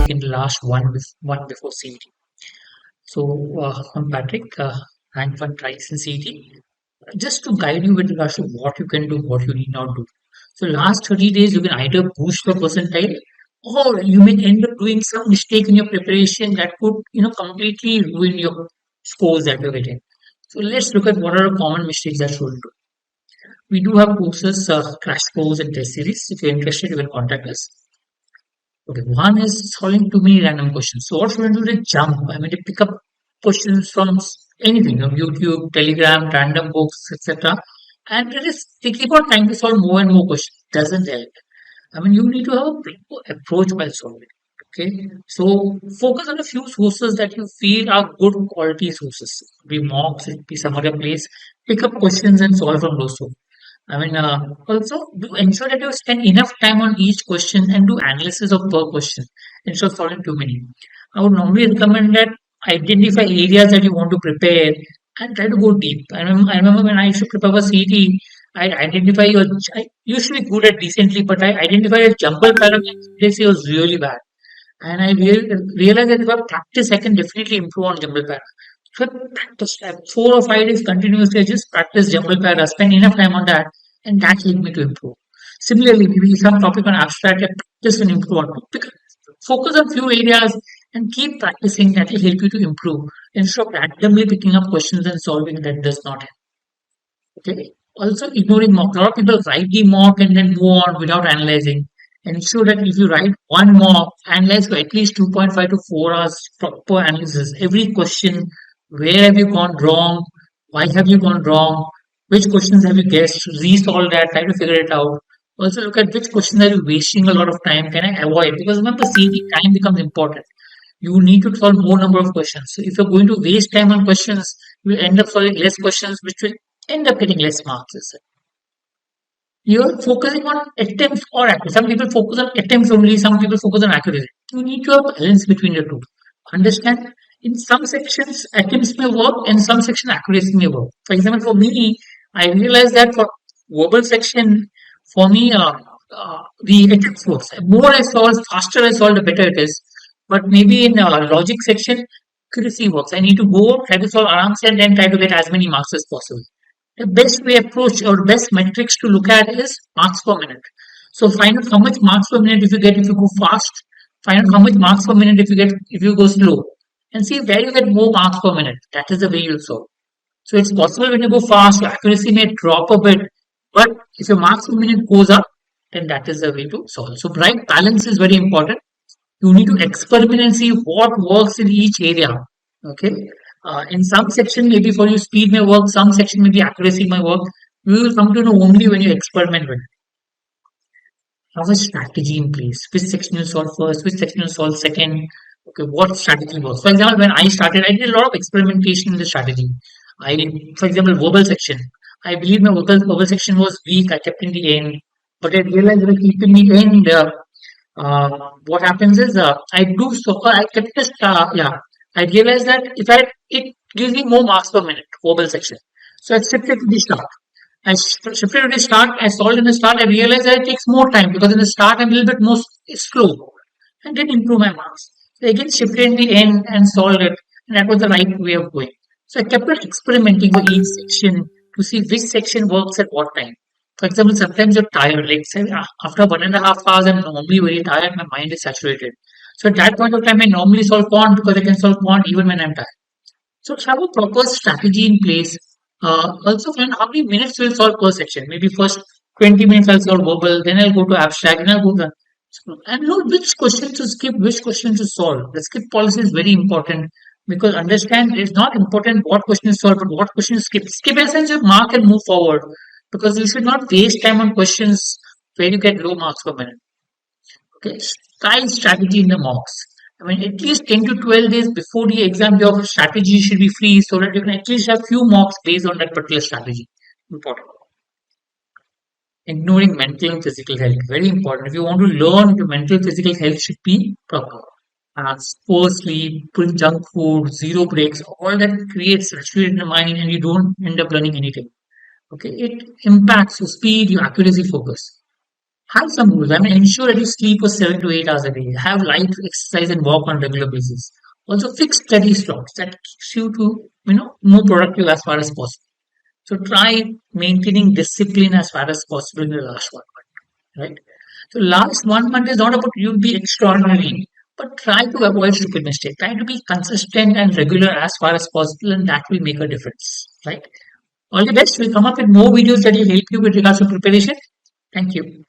in the last one before CET. So I'm Patrick, rank one twice in CET. Just to guide you with regards to what you can do, what you need not do. So last 30 days, you can either boost your percentile, or you may end up doing some mistake in your preparation that could, completely ruin your scores that you're getting. So let's look at what are the common mistakes that you do. We do have courses, crash course and test series. If you're interested, you can contact us. Okay, one is solving too many random questions. So what should I do? They jump. I mean, they pick up questions from anything, YouTube, Telegram, random books, etc. And they keep on trying to solve more and more questions. Doesn't help. I mean, you need to have a proper approach while solving. Okay, so focus on a few sources that you feel are good quality sources. Be mocks, it be some other place. Pick up questions and solve from those sources. I mean, also do ensure that you spend enough time on each question and do analysis of per question instead of solving too many. I would normally recommend that identify areas that you want to prepare and try to go deep. I remember when I used to prepare for CT, I used to be good at decently, but I identified a jumble paragraph. This was really bad. And I realized that if I practice, I can definitely improve on jumble para. So I practice like 4 or 5 days continuously. I just practice jumble para, spend enough time on that, and that helped me to improve. Similarly, maybe some topic on abstract, I practice and improve on. Focus on few areas and keep practicing. That will help you to improve instead of randomly picking up questions and solving that does not help. Okay. Also, ignoring mock. A lot of people write the mock and then move on without analyzing. Ensure that if you write one mock, analyze for at least 2.5 to 4 hours proper analysis. Every question, where have you gone wrong? Why have you gone wrong? Which questions have you guessed? Resolve that, try to figure it out. Also look at which questions are you wasting a lot of time. Can I avoid? Because remember, CET time becomes important. You need to solve more number of questions. So if you're going to waste time on questions, you will end up solving less questions, which will end up getting less marks. You're focusing on attempts or accuracy. Some people focus on attempts only, some people focus on accuracy. You need to have balance between the two. Understand? In some sections, attempts may work, in some section, accuracy may work. For example, for me, I realized that for verbal section, for me, the attempts works. The more I solve, faster I solve, the better it is. But maybe in logic section, accuracy works. I need to go, try to solve arams and then try to get as many marks as possible. The best way approach or best metrics to look at is marks per minute. So find out how much marks per minute if you get if you go fast. Find out how much marks per minute if you go slow, and see where you get more marks per minute. That is the way you'll solve. So it's possible when you go fast, your accuracy may drop a bit, but if your marks per minute goes up, then that is the way to solve. So right balance is very important. You need to experiment and see what works in each area. Okay. In some section, maybe for you speed may work, some section maybe accuracy may work. You will come to know only when you experiment with it. Have a strategy in place. Which section you solve first, which section you solve second. Okay, what strategy works? For example, when I started, I did a lot of experimentation in the strategy. For example, verbal section. I believe my verbal section was weak. I kept in the end, but I realized that I keep in the end. What happens is I do so. I kept this. I realized that it gives me more marks per minute, verbal section. So I shifted to the start. I solved in the start. I realized that it takes more time because in the start I'm a little bit more slow and didn't improve my marks. So I again shifted in the end and solved it. And that was the right way of going. So I kept on experimenting with each section to see which section works at what time. For example, sometimes you're tired. Like say, after 1.5 hours, I'm normally very tired. My mind is saturated. So at that point of time, I normally solve quant because I can solve quant even when I'm tired. So have a proper strategy in place. Also, find how many minutes will solve per section. Maybe first 20 minutes I'll solve verbal, then I'll go to abstract, then I'll go to and know which question to skip, which question to solve. The skip policy is very important because understand it's not important what question is solved, but what question is skip. Skip essence your mark and move forward because you should not waste time on questions where you get low marks per minute. Okay, try strategy in the mocks. I mean, at least 10 to 12 days before the exam, your strategy should be free so that you can at least have few mocks based on that particular strategy. Important. Ignoring mental and physical health. Very important. If you want to learn, your mental physical health should be proper. Poor sleep, junk food, zero breaks, all that creates stress in the mind and you don't end up learning anything. Okay, it impacts your speed, your accuracy, focus. Have some rules. I mean, ensure that you sleep for 7 to 8 hours a day. Have light exercise and walk on regular basis. Also, fix study slots that keeps you to more productive as far as possible. So try maintaining discipline as far as possible in the last 1 month, right? So last 1 month is not about you be extraordinary, but try to avoid stupid mistakes. Try to be consistent and regular as far as possible, and that will make a difference, right? All the best. We'll come up with more videos that will help you with regards to preparation. Thank you.